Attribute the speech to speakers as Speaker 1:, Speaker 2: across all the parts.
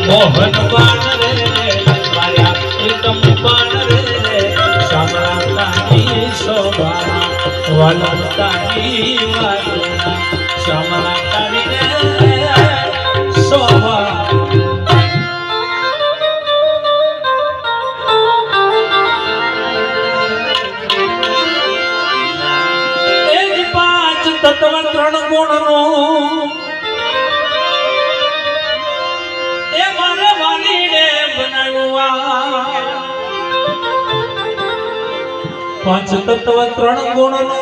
Speaker 1: મોહન બાણ રે મારા પ્રીતમ બાણ રે શામળાની શોભા વલતાની વાલા શામળાની રે શોભા એક પાંચ તત્વ ત્રણ ગુણ નો પાંચ તત્વ ત્રણ ગુણ નો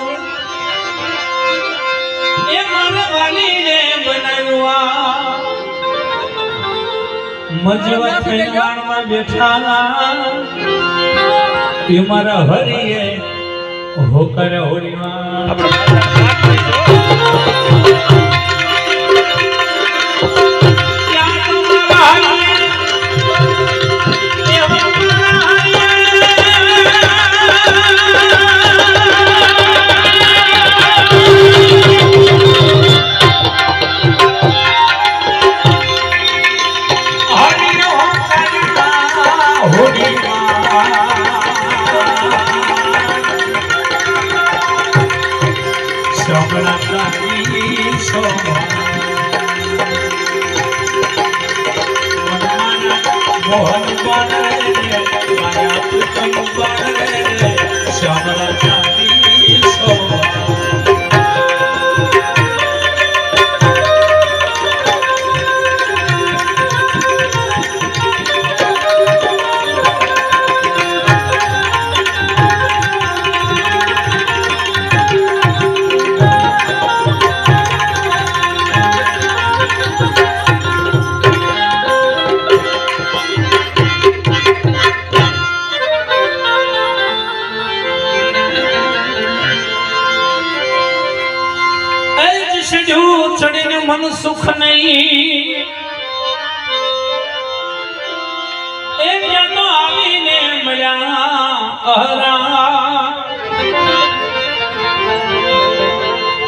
Speaker 1: એ મારા વાલીને બનાવ્યા મજવા થઈ વાણમાં બેઠા એ મારા હરિએ હોકર હોળીમાં મોહન બાણ રે મારા પ્રીતમ બાણ રે શામળાની શોભા ચડીને મન સુખ નહીં એ તો આવીને મળ્યા અહરા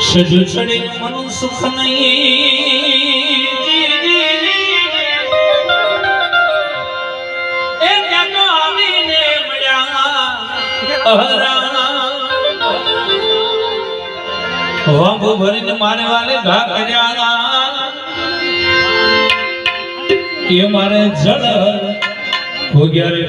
Speaker 1: સજુ ચડીને મન સુખ નહીં એ તો આવીને મળ્યા અહરા વાંગો ભરીને મારે વાલે ઘા કર્યા એ મારે જળ ભોગ્યા રે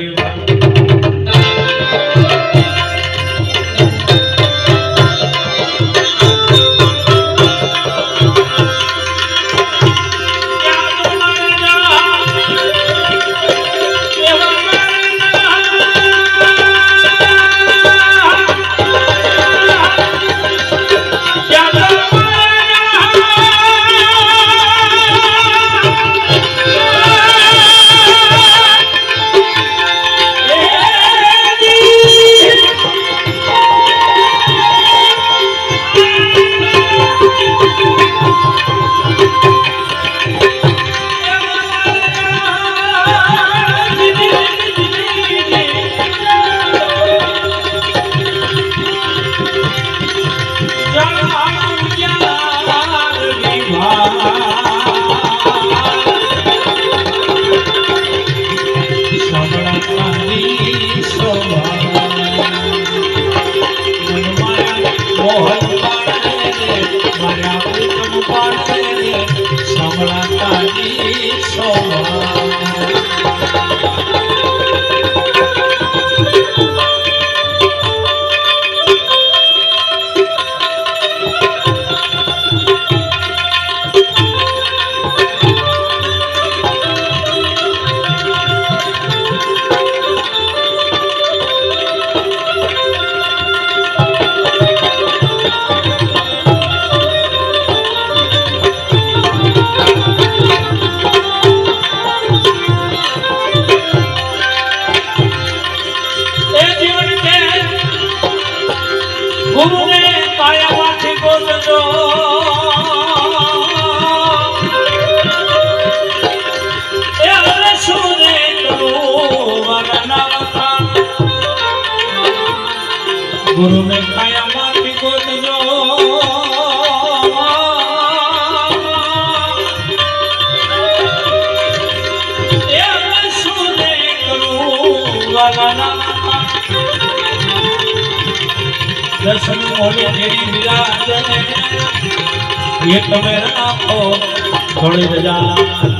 Speaker 1: ગુરુ ને કાયા માંથી ગોતજો દર્શન મોલે તેરી વિરાજ ને એ તમે રાખો થોડી રજા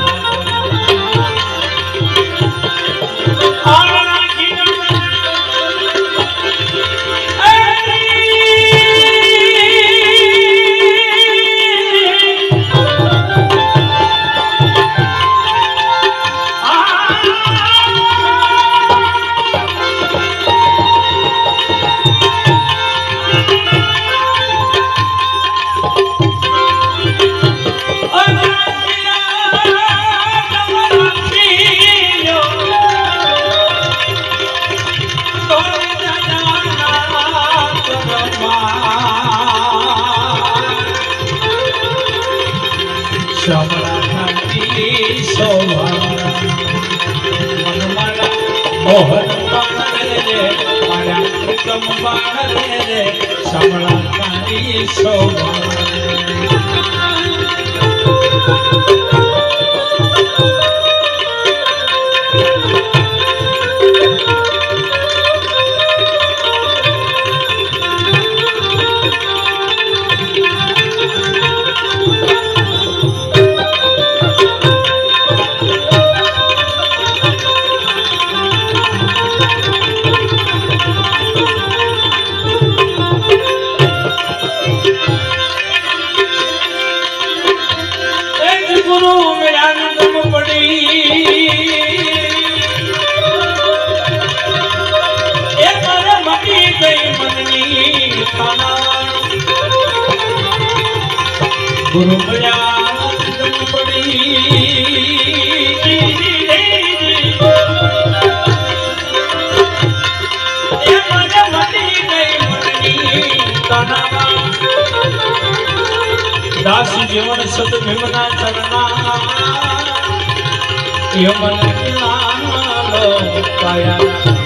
Speaker 1: મોહન રે મારા ઉત્તમ બાણ રે સાંભળા તારી શોભા ગુરુ બળાનંદ પડી એ મને મટી ગઈ મનની તનાવા દાસ જીવન સત ભીમના ચરણા એ મન લો પાયા